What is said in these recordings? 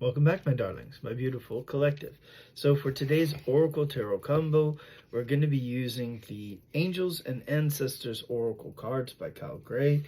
Welcome back, my darlings, my beautiful collective. So for today's Oracle Tarot combo, we're going to be using the Angels and Ancestors Oracle cards by Kyle Gray.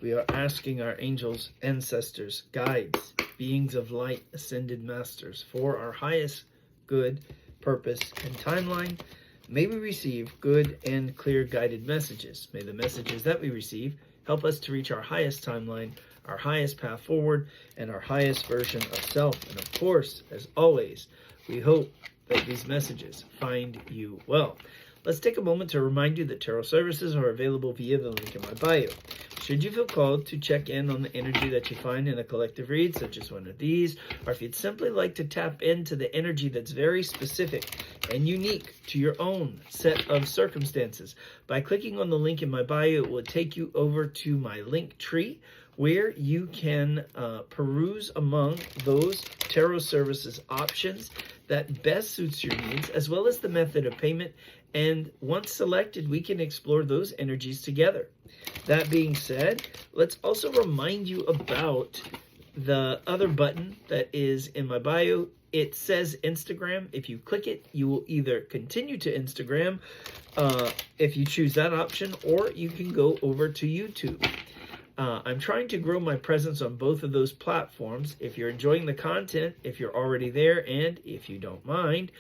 We are asking our angels, ancestors, guides, beings of light, ascended masters, for our highest good, purpose, and timeline. May we receive good and clear guided messages. May the messages that we receive help us to reach our highest timeline, our highest path forward, and our highest version of self. And of course, as always, we hope that these messages find you well. Let's take a moment to remind you that tarot services are available via the link in my bio. Should you feel called to check in on the energy that you find in a collective read, such as one of these, or if you'd simply like to tap into the energy that's very specific and unique to your own set of circumstances, by clicking on the link in my bio, it will take you over to my link tree, where you can peruse among those tarot services options that best suits your needs, as well as the method of payment. And once selected, we can explore those energies together. That being said, let's also remind you about the other button that is in my bio. It says Instagram. If you click it, you will either continue to Instagram if you choose that option, or you can go over to YouTube. I'm trying to grow my presence on both of those platforms. If you're enjoying the content, if you're already there, and if you don't mind,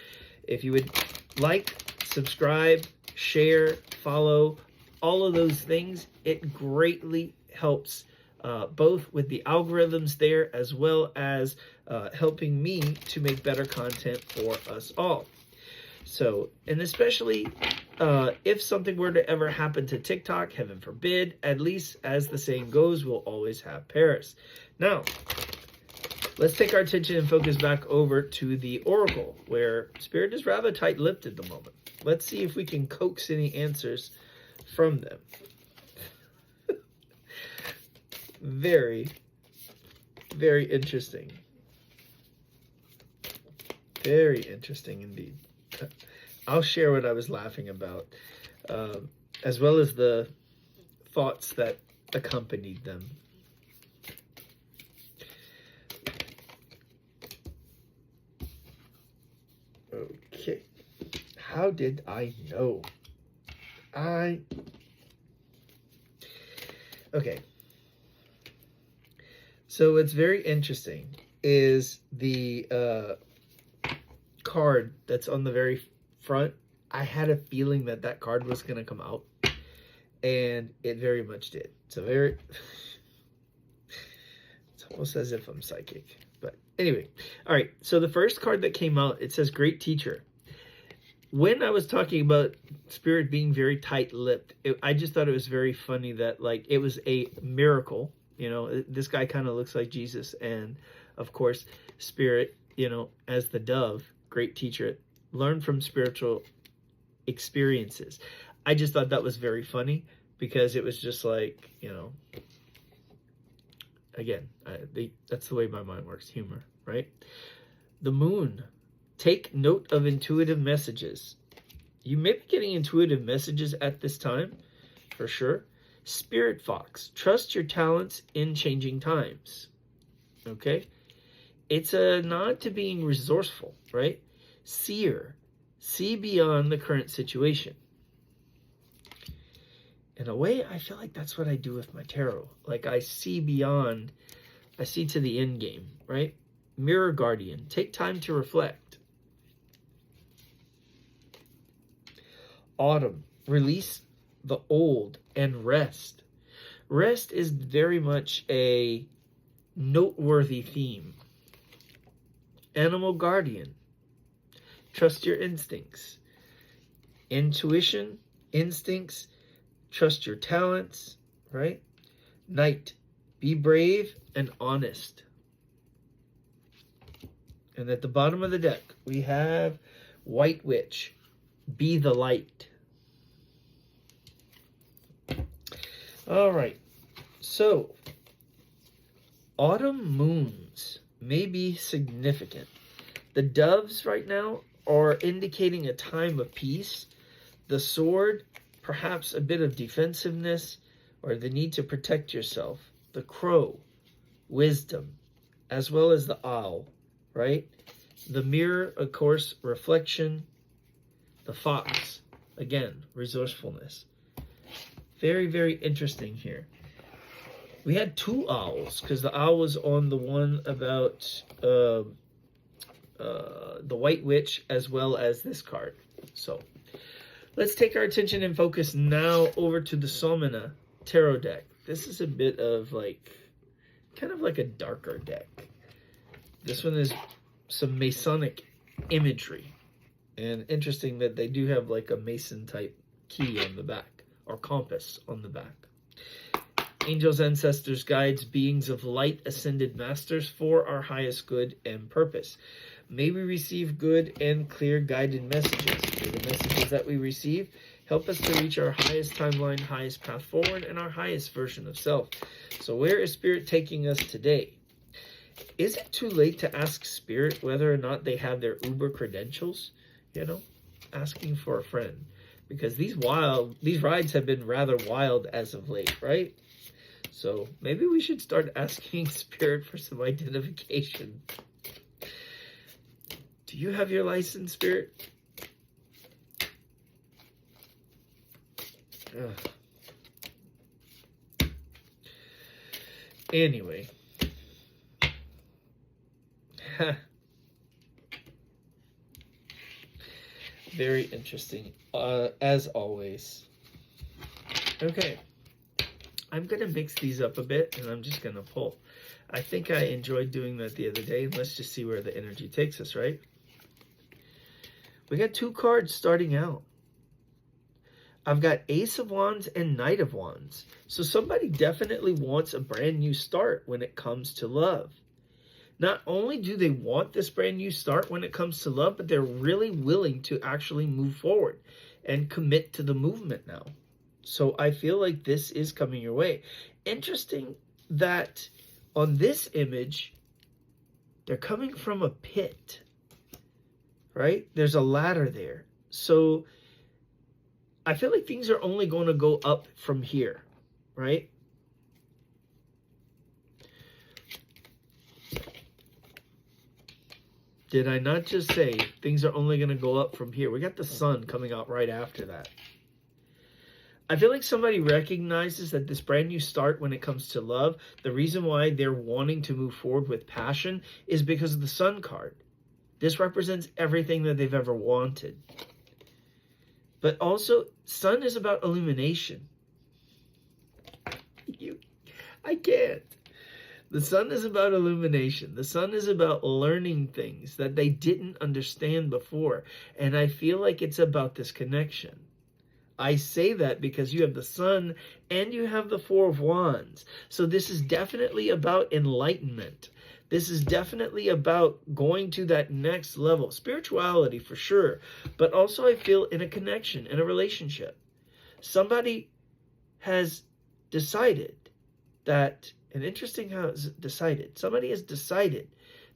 if you would like, subscribe, share, follow, all of those things, it greatly helps both with the algorithms there, as well as helping me to make better content for us all. So, and especially if something were to ever happen to TikTok, heaven forbid, at least as the saying goes, we'll always have Paris. Now, let's take our attention and focus back over to the Oracle, where Spirit is rather tight-lipped at the moment. Let's see if we can coax any answers from them. Very, very interesting. Very interesting indeed. I'll share what I was laughing about, as well as the thoughts that accompanied them. Okay. How did I know? Okay. So what's very interesting is the card that's on the very front. I had a feeling that that card was going to come out, and it very much did. So it's almost as if I'm psychic. But anyway, all right. So the first card that came out, it says Great Teacher. When I was talking about Spirit being very tight-lipped, I just thought it was very funny that, like, it was a miracle. You know, this guy kind of looks like Jesus. And, of course, Spirit, you know, as the dove, great teacher, learn from spiritual experiences. I just thought that was very funny, because it was just like, you know, again, that's the way my mind works, humor, right? The Moon. Take note of intuitive messages. You may be getting intuitive messages at this time, for sure. Spirit Fox. Trust your talents in changing times. Okay? It's a nod to being resourceful, right? Seer. See beyond the current situation. In a way, I feel like that's what I do with my tarot. Like, I see beyond, I see to the end game, right? Mirror Guardian. Take time to reflect. Autumn. Release the old and rest. Rest is very much a noteworthy theme. Animal Guardian. Trust your instincts. Intuition, instincts, trust your talents, right? Knight. Be brave and honest. And at the bottom of the deck, we have White Witch. Be the light. All right. So, autumn moons may be significant. The doves right now are indicating a time of peace. The sword, perhaps a bit of defensiveness or the need to protect yourself. The crow, wisdom, as well as the owl, right? The mirror, of course, reflection. The fox, again, resourcefulness. Very, very interesting here. We had two owls, because the owl was on the one about the White Witch, as well as this card. So let's take our attention and focus now over to the Somina Tarot deck. This is a bit of like, kind of like a darker deck. This one is some Masonic imagery. And interesting that they do have like a Mason type key on the back, or compass on the back. Angels, ancestors, guides, beings of light, ascended masters, for our highest good and purpose. May we receive good and clear guided messages. May the messages that we receive help us to reach our highest timeline, highest path forward, and our highest version of self. So where is Spirit taking us today? Is it too late to ask Spirit whether or not they have their Uber credentials? You know, asking for a friend. Because these rides have been rather wild as of late, right? So maybe we should start asking Spirit for some identification. Do you have your license, Spirit? Ugh. Anyway. Very interesting, as always. Okay. I'm going to mix these up a bit, and I'm just going to pull. I think I enjoyed doing that the other day. Let's just see where the energy takes us, right? We got two cards starting out. I've got Ace of Wands and Knight of Wands. So somebody definitely wants a brand new start when it comes to love. Not only do they want this brand new start when it comes to love, but they're really willing to actually move forward and commit to the movement now. So I feel like this is coming your way. Interesting that on this image, they're coming from a pit, right? There's a ladder there. So I feel like things are only going to go up from here, right? Did I not just say things are only going to go up from here? We got the sun coming out right after that. I feel like somebody recognizes that this brand new start when it comes to love, the reason why they're wanting to move forward with passion is because of the Sun card. This represents everything that they've ever wanted. But also, Sun is about illumination. I can't. The Sun is about illumination. The Sun is about learning things that they didn't understand before. And I feel like it's about this connection. I say that because you have the Sun and you have the Four of Wands. So this is definitely about enlightenment. This is definitely about going to that next level. Spirituality for sure. But also I feel in a connection, in a relationship. Somebody has decided that, and interesting how it's decided. Somebody has decided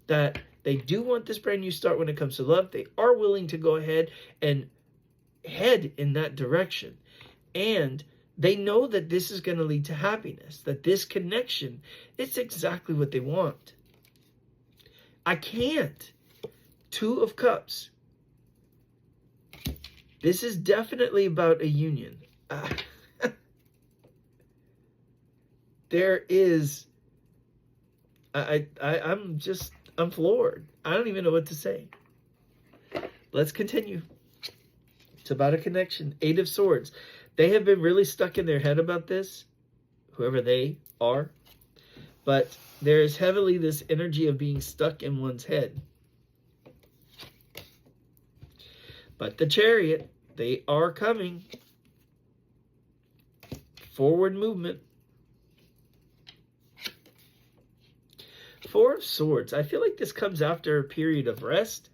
that they do want this brand new start when it comes to love. They are willing to go ahead and head in that direction, and they know that this is going to lead to happiness, that this connection, it's exactly what they want. I can't. Two of Cups. This is definitely about a union. There is, I'm floored. I don't even know what to say. Let's continue. It's about a connection. Eight of Swords. They have been really stuck in their head about this, whoever they are. But there is heavily this energy of being stuck in one's head. But the Chariot, they are coming. Forward movement. Four of Swords. I feel like this comes after a period of rest.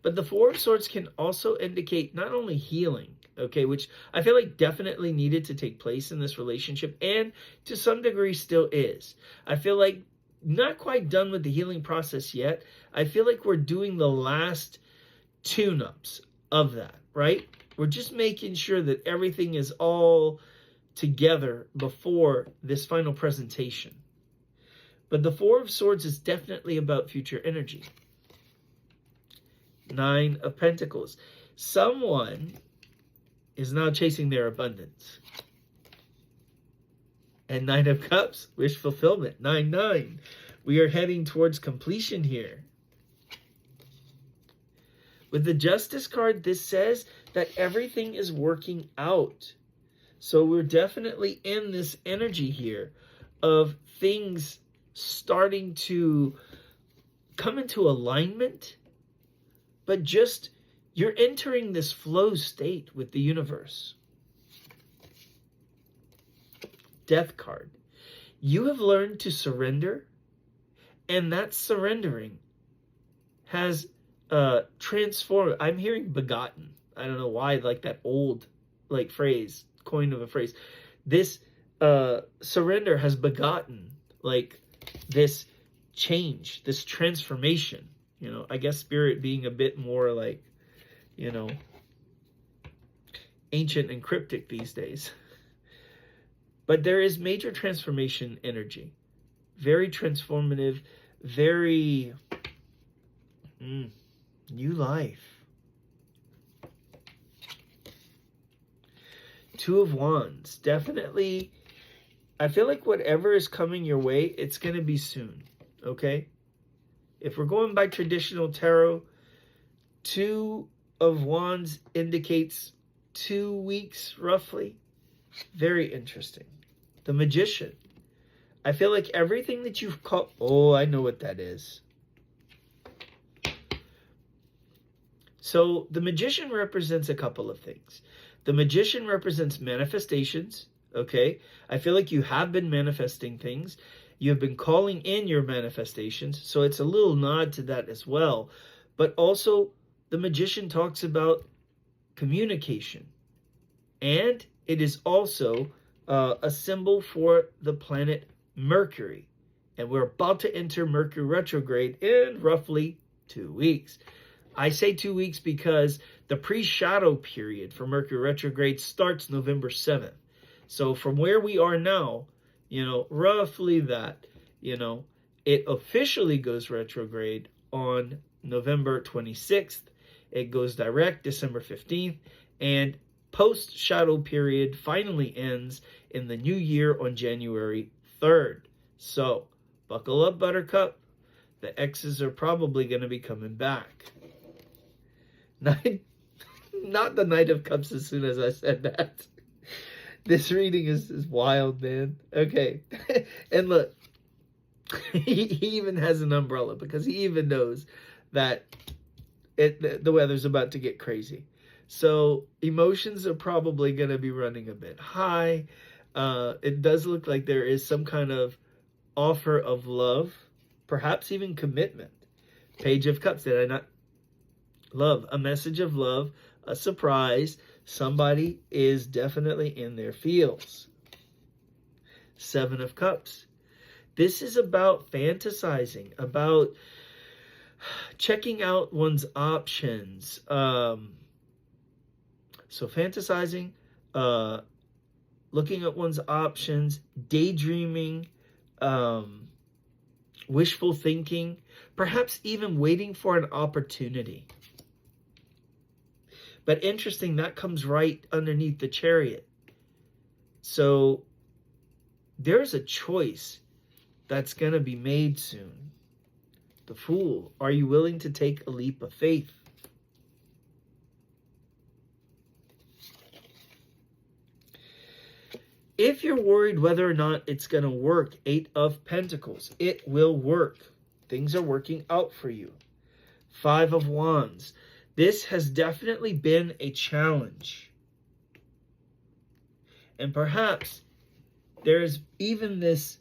But the Four of Swords can also indicate not only healing, okay, which I feel like definitely needed to take place in this relationship, and to some degree still is. I feel like not quite done with the healing process yet. I feel like we're doing the last tune-ups of that, right? We're just making sure that everything is all together before this final presentation. But the Four of Swords is definitely about future energy. Nine of Pentacles. Someone is now chasing their abundance. And Nine of Cups, wish fulfillment. 9-9. We are heading towards completion here. With the Justice card, this says that everything is working out. So we're definitely in this energy here of things starting to come into alignment, but just you're entering this flow state with the universe. Death card. You have learned to surrender, and that surrendering has transformed. I'm hearing begotten. I don't know why, like that old phrase, coin of a phrase. This surrender has begotten like this change, this transformation. You know, I guess spirit being a bit more like, you know, ancient and cryptic these days. But there is major transformation energy. Very transformative, very new life. Two of Wands. Definitely, I feel like whatever is coming your way, it's going to be soon. Okay? If we're going by traditional tarot, Two of Wands indicates 2 weeks roughly. Very interesting. The Magician. I feel like everything that you've caught... Oh, I know what that is. So the Magician represents a couple of things. The Magician represents manifestations, okay? I feel like you have been manifesting things. You've been calling in your manifestations, so it's a little nod to that as well. But also, the Magician talks about communication. And it is also a symbol for the planet Mercury. And we're about to enter Mercury retrograde in roughly 2 weeks. I say 2 weeks because the pre-shadow period for Mercury retrograde starts November 7th. So from where we are now, you know, roughly that, you know, it officially goes retrograde on November 26th. It goes direct December 15th. And post-shadow period finally ends in the new year on January 3rd. So, buckle up, Buttercup. The exes are probably going to be coming back. Not the Knight of Cups as soon as I said that. This reading is wild, man. Okay. And look, he even has an umbrella because he even knows that the weather's about to get crazy. So emotions are probably going to be running a bit high. It does look like there is some kind of offer of love, perhaps even commitment. Page of Cups, did I not? Love, a message of love, a surprise. Somebody is definitely in their feels. Seven of Cups. This is about fantasizing, about checking out one's options. So fantasizing, looking at one's options, daydreaming, wishful thinking, perhaps even waiting for an opportunity. But interesting, that comes right underneath the Chariot. So there's a choice that's going to be made soon. The Fool. Are you willing to take a leap of faith? If you're worried whether or not it's going to work, Eight of Pentacles. It will work. Things are working out for you. Five of Wands. This has definitely been a challenge. And perhaps there's even this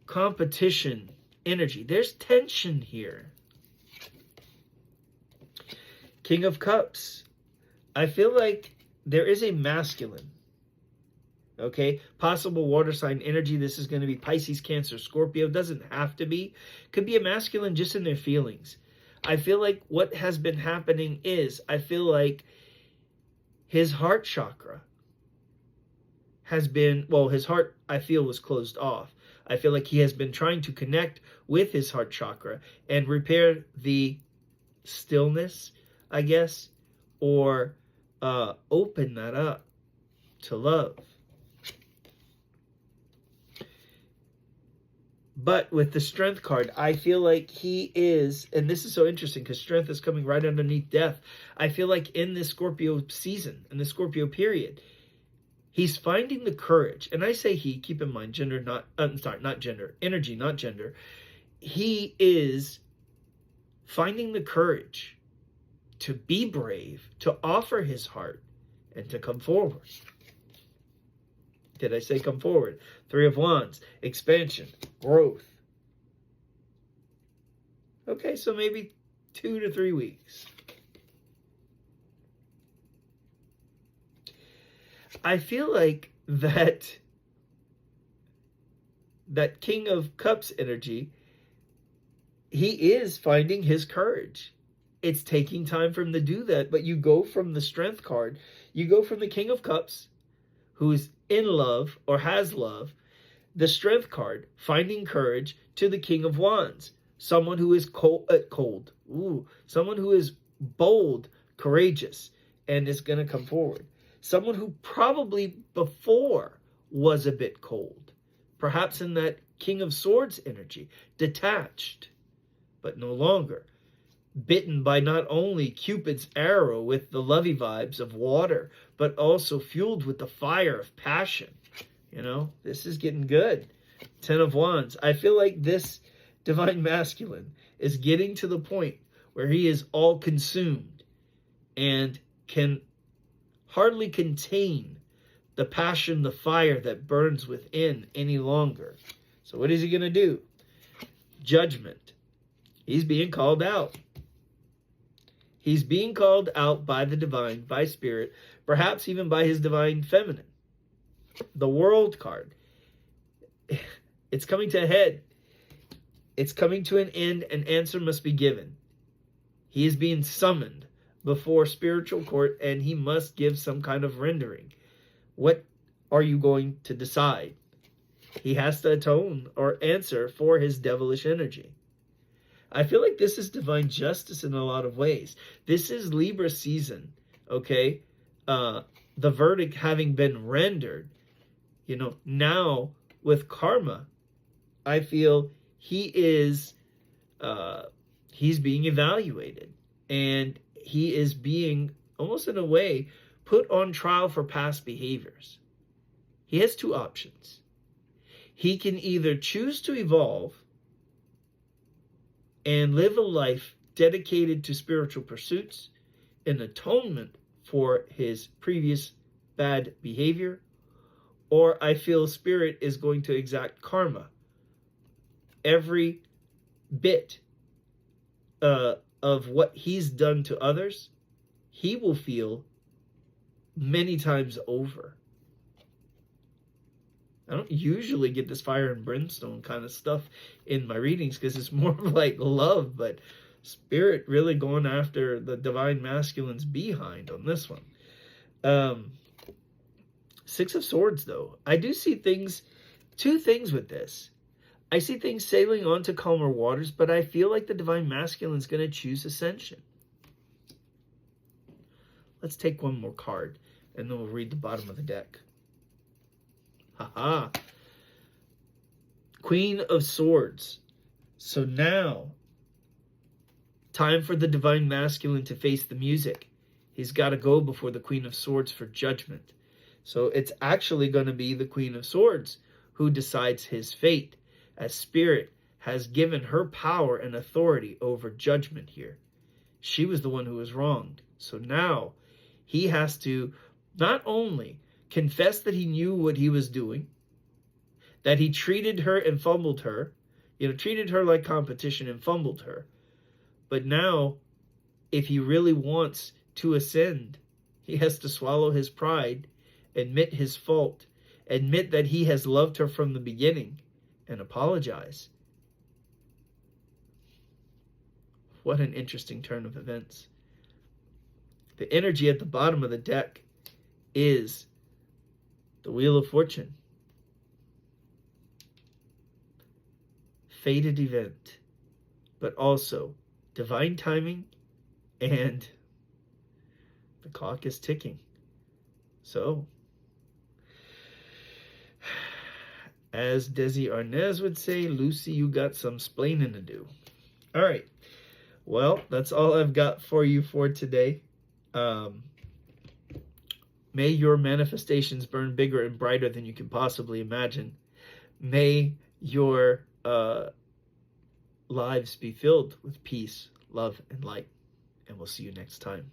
competition energy. There's tension here. King of Cups. I feel like there is a masculine. Okay, possible water sign energy. This is going to be Pisces, Cancer, Scorpio. Doesn't have to be. Could be a masculine just in their feelings. I feel like what has been happening is, I feel like his heart chakra has been, well, his heart, I feel, was closed off. I feel like he has been trying to connect with his heart chakra and repair the stillness, I guess, or open that up to love. But with the Strength card, I feel like he is, and this is so interesting because Strength is coming right underneath Death. I feel like in this Scorpio season, in the Scorpio period, he's finding the courage. And I say he, keep in mind, gender, not gender, energy, not gender. He is finding the courage to be brave, to offer his heart, and to come forward. Did I say come forward? Three of Wands, expansion, growth. Okay, so maybe 2 to 3 weeks. I feel like that King of Cups energy, he is finding his courage. It's taking time for him to do that, but you go from the Strength card, you go from the King of Cups, who's in love or has love, the Strength card, finding courage, to the King of Wands, someone who is someone who is bold, courageous, and is going to come forward. Someone who probably before was a bit cold, perhaps in that King of Swords energy, detached, but no longer. Bitten by not only Cupid's arrow with the lovey vibes of water, but also fueled with the fire of passion. You know, this is getting good. 10 of Wands. I feel like this Divine Masculine is getting to the point where he is all consumed and can hardly contain the passion, the fire that burns within any longer. So what is he going to do? Judgment. He's being called out. He's being called out by the divine, by spirit, perhaps even by his divine feminine. The World card. It's coming to a head. It's coming to an end. An answer must be given. He is being summoned before spiritual court, and he must give some kind of rendering. What are you going to decide? He has to atone or answer for his devilish energy. I feel like this is divine justice in a lot of ways. This is Libra season, okay? The verdict having been rendered, you know, now with karma, I feel he is, he's being evaluated. And he is being, almost in a way, put on trial for past behaviors. He has two options. He can either choose to evolve and live a life dedicated to spiritual pursuits in atonement for his previous bad behavior, or I feel spirit is going to exact karma. Every bit of what he's done to others, he will feel many times over. I don't usually get this fire and brimstone kind of stuff in my readings because it's more like love, but spirit really going after the divine masculine's behind on this one. 6 of Swords, though. I do see things, two things with this. I see things sailing on to calmer waters, but I feel like the divine masculine is going to choose ascension. Let's take one more card, and then we'll read the bottom of the deck. Haha. Queen of Swords. So now, time for the divine masculine to face the music. He's got to go before the Queen of Swords for judgment. So it's actually going to be the Queen of Swords who decides his fate, as spirit has given her power and authority over judgment here. She was the one who was wronged. So now he has to not only confess that he knew what he was doing, that he treated her and fumbled her, treated her like competition and fumbled her. But now, if he really wants to ascend, he has to swallow his pride, admit his fault, admit that he has loved her from the beginning, and apologize. What an interesting turn of events. The energy at the bottom of the deck is the Wheel of Fortune. Fated event, but also divine timing And the clock is ticking. So, as Desi Arnaz would say, Lucy, you got some splaining to do. All right. Well, that's all I've got for you for today. May your manifestations burn bigger and brighter than you can possibly imagine. May your lives be filled with peace, love, and light. And we'll see you next time.